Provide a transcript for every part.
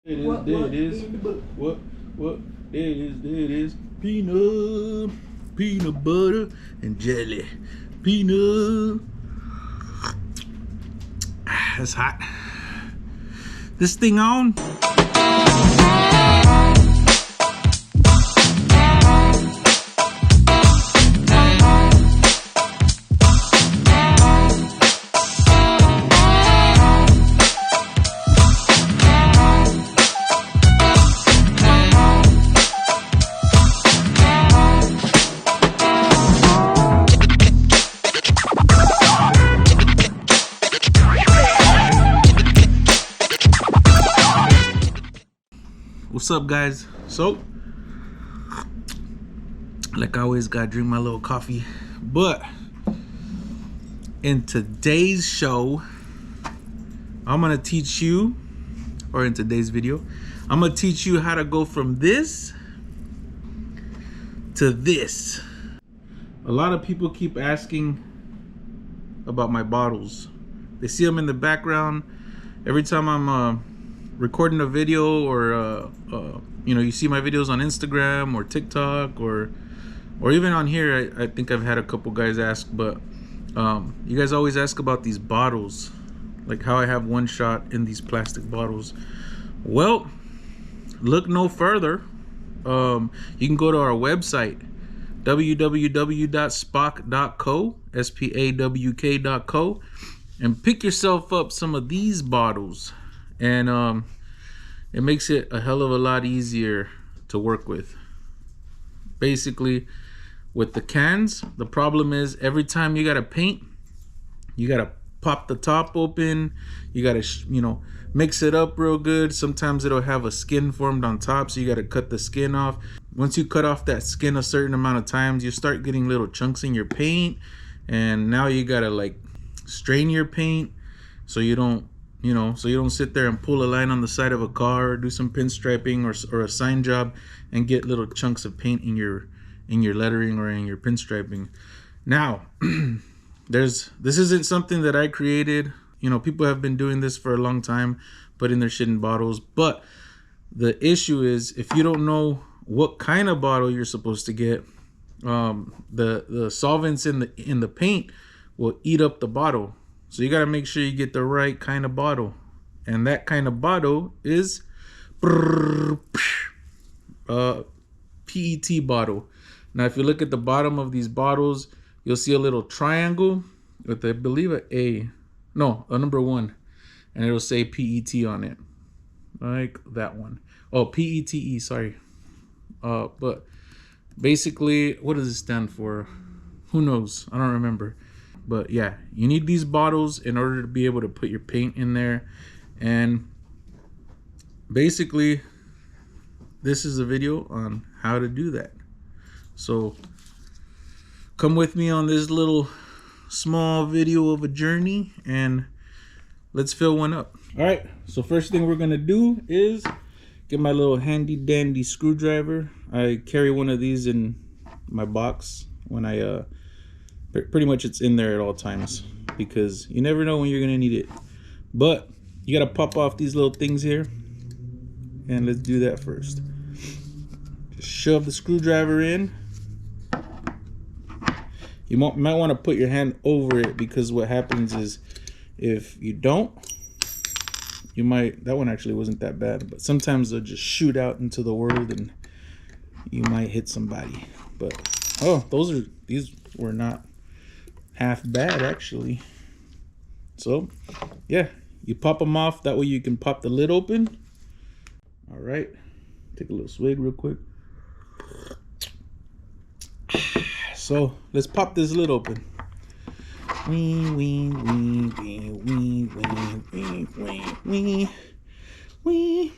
There it is. What? There it is. Peanut butter and jelly. Peanut. That's hot. This thing on. What's up, guys? So, like I always, gotta drink my little coffee. But in today's show, I'm gonna teach you, or in today's video, I'm gonna teach you how to go from this to this. A lot of people keep asking about my bottles. They see them in the background every time I'm recording a video, or you know, you see my videos on Instagram or TikTok, or even on here. I think I've had a couple guys ask, but you guys always ask about these bottles, like how I have one shot in these plastic bottles. Well, look no further. You can go to our website, www.spawk.co, SPAWK.co, and pick yourself up some of these bottles. And it makes it a hell of a lot easier to work with. Basically, with the cans, the problem is every time you gotta paint, you gotta pop the top open, you gotta you know, mix it up real good. Sometimes it'll have a skin formed on top, so you gotta cut the skin off. Once you cut off that skin a certain amount of times, you start getting little chunks in your paint, and now you gotta like strain your paint so you don't, you know, so you don't sit there and pull a line on the side of a car, or do some pinstriping or a sign job and get little chunks of paint in your lettering or in your pinstriping. Now, this isn't something that I created. You know, people have been doing this for a long time, putting their shit in bottles. But the issue is, if you don't know what kind of bottle you're supposed to get, the solvents in the paint will eat up the bottle. So you got to make sure you get the right kind of bottle. And that kind of bottle is PET bottle. Now, if you look at the bottom of these bottles, you'll see a little triangle with, I believe, a number 1. And it'll say PET on it. Like that one. Oh, PETE, sorry. But basically, what does it stand for? Who knows? I don't remember. But yeah, you need these bottles in order to be able to put your paint in there. And basically, this is a video on how to do that. So come with me on this little small video of a journey, and let's fill one up. All right, so first thing we're gonna do is get my little handy dandy screwdriver. I carry one of these in my box when I pretty much it's in there at all times, because you never know when you're gonna need it. But you gotta pop off these little things here, and let's do that first. Just shove the screwdriver in. You might want to put your hand over it, because what happens is, if you don't, you might, that one actually wasn't that bad, but sometimes they'll just shoot out into the world and you might hit somebody. But oh, these were not half bad actually. So yeah, you pop them off, that way you can pop the lid open. All right, take a little swig real quick. So let's pop this lid open. Wee, wee, wee, wee, wee, wee, wee, wee, wee.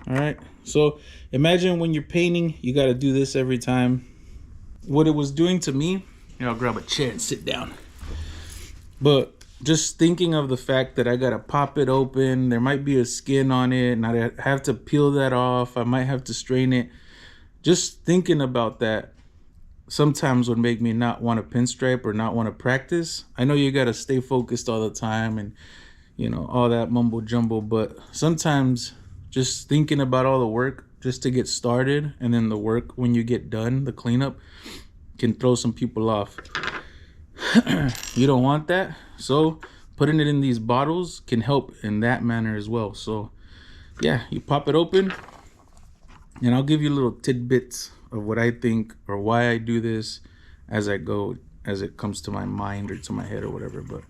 All right, so imagine when you're painting, you got to do this every time. What it was doing to me, here, I'll grab a chair and sit down. But just thinking of the fact that I got to pop it open, there might be a skin on it, and I have to peel that off. I might have to strain it. Just thinking about that sometimes would make me not want to pinstripe or not want to practice. I know you got to stay focused all the time, and you know, all that mumbo jumbo. But sometimes just thinking about all the work just to get started, and then the work when you get done, the cleanup, can throw some people off. You don't want that, so putting it in these bottles can help in that manner as well. So yeah, you pop it open, and I'll give you little tidbits of what I think or why I do this as I go, as it comes to my mind or to my head or whatever. But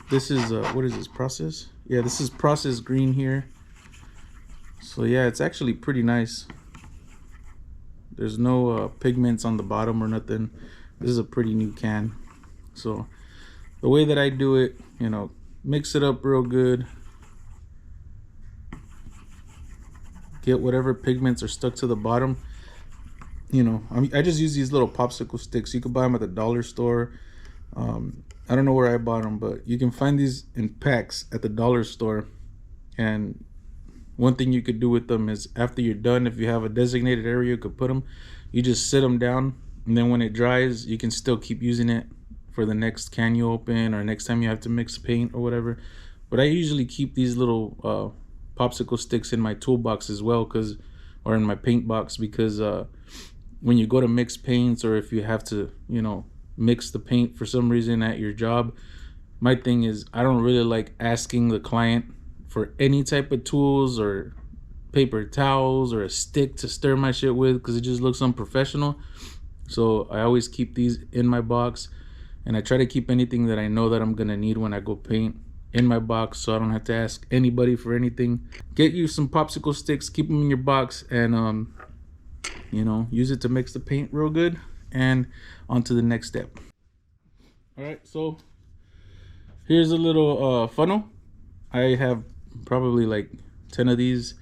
this is what is this, process? Yeah, this is process green here. So yeah, it's actually pretty nice. There's no pigments on the bottom or nothing. This is a pretty new can. So the way that I do it, you know, mix it up real good, get whatever pigments are stuck to the bottom. You know, I just use these little popsicle sticks. You can buy them at the dollar store. I don't know where I bought them, but you can find these in packs at the dollar store. And one thing you could do with them is, after you're done, if you have a designated area you could put them, you just sit them down, and then when it dries, you can still keep using it for the next can you open or next time you have to mix paint or whatever. But I usually keep these little popsicle sticks in my toolbox as well, or in my paint box, because when you go to mix paints, or if you have to, you know, mix the paint for some reason at your job, my thing is, I don't really like asking the client for any type of tools or paper towels or a stick to stir my shit with, because it just looks unprofessional. So I always keep these in my box, and I try to keep anything that I know that I'm gonna need when I go paint in my box, so I don't have to ask anybody for anything. Get you some popsicle sticks, keep them in your box, and you know, use it to mix the paint real good. And on to the next step. All right, so here's a little funnel. I have probably like 10 of these,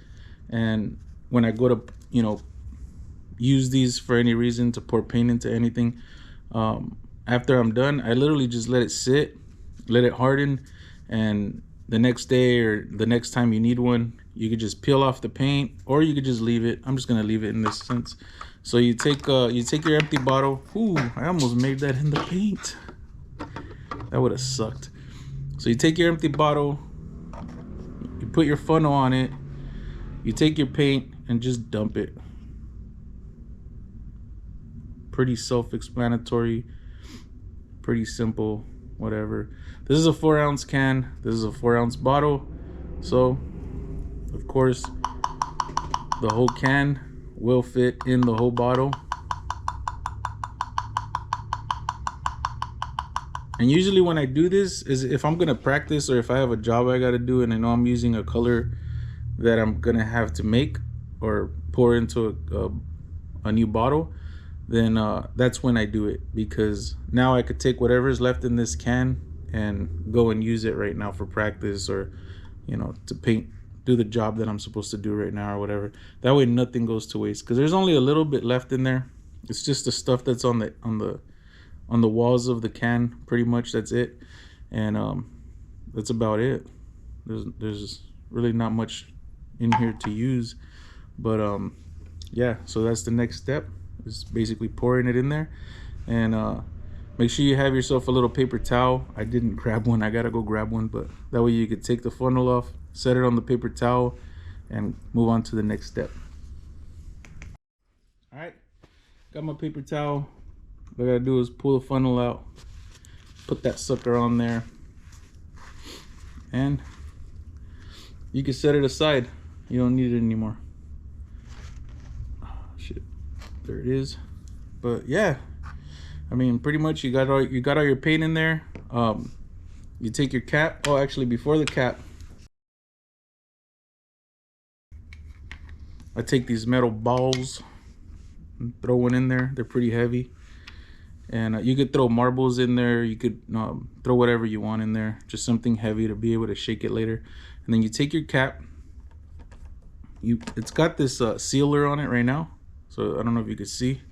and when I go to, you know, use these for any reason to pour paint into anything, after I'm done, I literally just let it sit, let it harden, and the next day or the next time you need one, you could just peel off the paint, or you could just leave it. I'm just gonna leave it in this sense. So you take your empty bottle. Ooh, I almost made that in the paint. That would have sucked. So you take your empty bottle, you put your funnel on it, you take your paint and just dump it. Pretty self-explanatory, pretty simple, whatever. This is a 4-ounce can, this is a 4-ounce bottle, so of course the whole can will fit in the whole bottle. And usually when I do this is if I'm gonna practice, or if I have a job I gotta do and I know I'm using a color that I'm gonna have to make or pour into a new bottle, then that's when I do it, because now I could take whatever's left in this can and go and use it right now for practice, or, you know, to paint, do the job that I'm supposed to do right now or whatever. That way nothing goes to waste, because there's only a little bit left in there. It's just the stuff that's on the walls of the can, pretty much. That's it. And that's about it. There's really not much in here to use, but yeah, so that's the next step, is basically pouring it in there. And make sure you have yourself a little paper towel. I didn't grab one, I gotta go grab one, but that way you could take the funnel off, set it on the paper towel, and move on to the next step. All right, got my paper towel. What I gotta do is pull the funnel out, put that sucker on there, and you can set it aside. You don't need it anymore. Oh, shit, there it is. But yeah, I mean, pretty much you got all your paint in there. You take your cap. Oh, actually, before the cap, I take these metal balls and throw one in there. They're pretty heavy. And you could throw marbles in there. You could throw whatever you want in there. Just something heavy to be able to shake it later. And then you take your cap. It's got this sealer on it right now. So I don't know if you can see.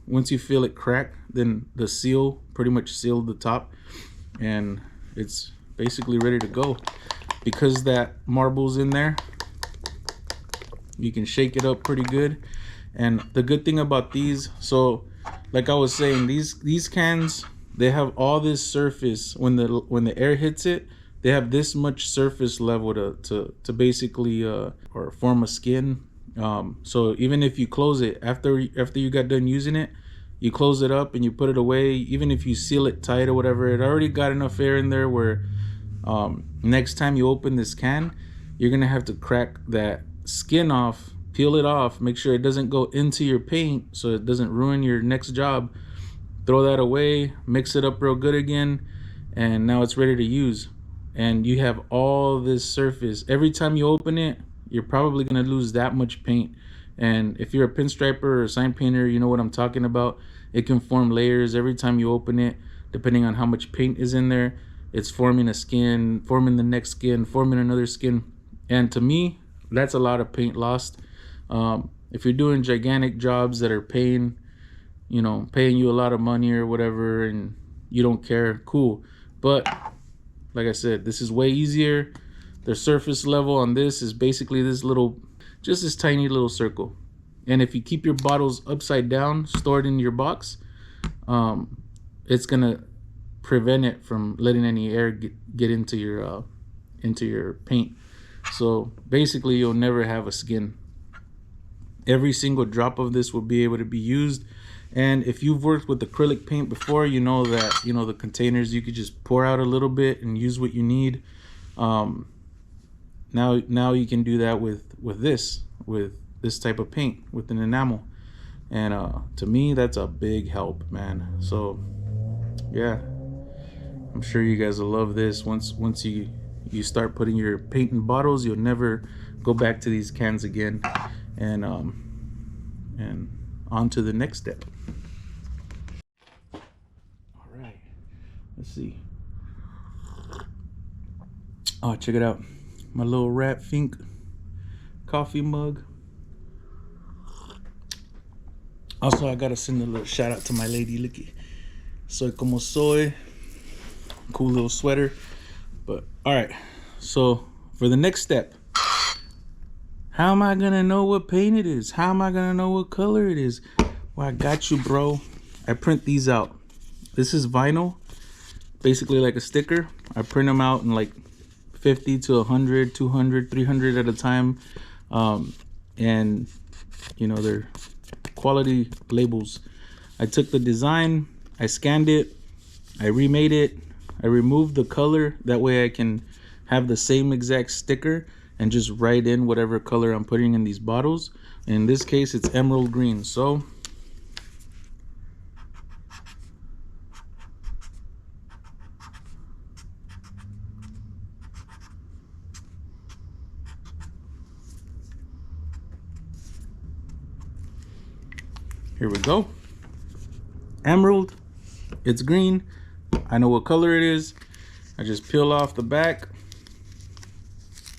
Once you feel it crack, then the seal pretty much sealed the top. And it's basically ready to go. Because that marble's in there, you can shake it up pretty good. And the good thing about these, so like I was saying, these cans, they have all this surface when the air hits it. They have this much surface level to basically or form a skin. So even if you close it after you got done using it, you close it up and you put it away. Even if you seal it tight or whatever, it already got enough air in there where next time you open this can, you're gonna have to crack that skin off, peel it off, make sure it doesn't go into your paint so it doesn't ruin your next job. Throw that away, mix it up real good again, and now it's ready to use. And you have all this surface. Every time you open it, you're probably gonna lose that much paint. And if you're a pinstriper or a sign painter, you know what I'm talking about. It can form layers every time you open it, depending on how much paint is in there. It's forming a skin, forming the next skin, forming another skin. And to me, that's a lot of paint lost. If you're doing gigantic jobs that are paying you a lot of money or whatever, and you don't care, cool. But like I said, this is way easier. The surface level on this is basically just this tiny little circle. And if you keep your bottles upside down, stored in your box, it's gonna prevent it from letting any air get into your paint. So basically, you'll never have a skin. Every single drop of this will be able to be used. And if you've worked with acrylic paint before, you know that the containers, you could just pour out a little bit and use what you need. Now you can do that with this type of paint, with an enamel. And to me, that's a big help, man. So yeah, I'm sure you guys will love this. Once you start putting your paint in bottles, you'll never go back to these cans again. And on to the next step. All right, let's see. Oh, check it out, my little Rat Fink coffee mug. Also, I gotta send a little shout out to my lady. Look, soy como soy. Cool little sweater. But all right, so for the next step, how am I gonna know what paint it is? How am I gonna know what color it is? Well, I got you, bro. I print these out. This is vinyl, basically like a sticker. I print them out in like 50 to 100, 200, 300 at a time. And they're quality labels. I took the design, I scanned it, I remade it, I removed the color. That way I can have the same exact sticker and just write in whatever color I'm putting in these bottles. In this case, it's emerald green. So here we go. Emerald, it's green. I know what color it is. I just peel off the back.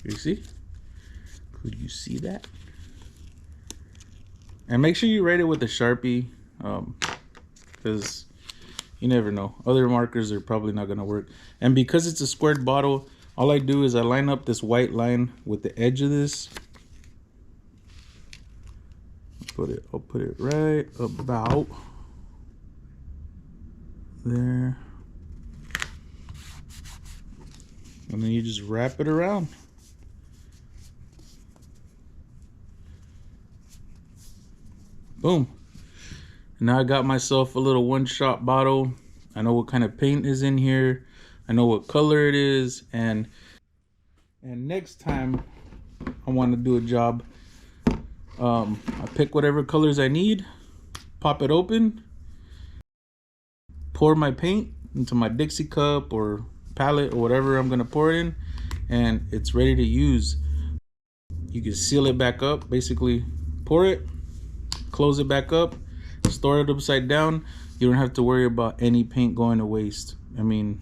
You see? Could you see that? And make sure you write it with a Sharpie, because you never know. Other markers are probably not gonna work. And because it's a squared bottle, all I do is I line up this white line with the edge of this. I'll put it right about there. And then you just wrap it around. Boom. Now I got myself a little one-shot bottle. I know what kind of paint is in here. I know what color it is. And next time I want to do a job, I pick whatever colors I need, pop it open, pour my paint into my Dixie cup or palette or whatever I'm gonna pour it in, and it's ready to use. You can seal it back up, basically pour it, close it back up, store it upside down. You don't have to worry about any paint going to waste. I mean,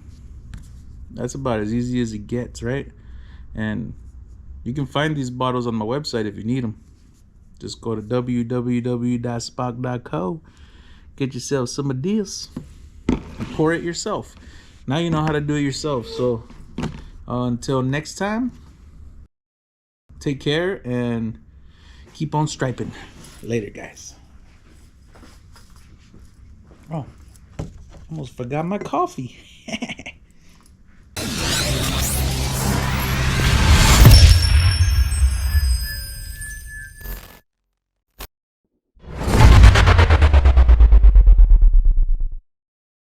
that's about as easy as it gets, right? And you can find these bottles on my website if you need them. Just go to www.spawk.co, get yourself some of this and pour it yourself. Now you know how to do it yourself. So until next time, take care and keep on striping. Later, guys. Oh. Almost forgot my coffee.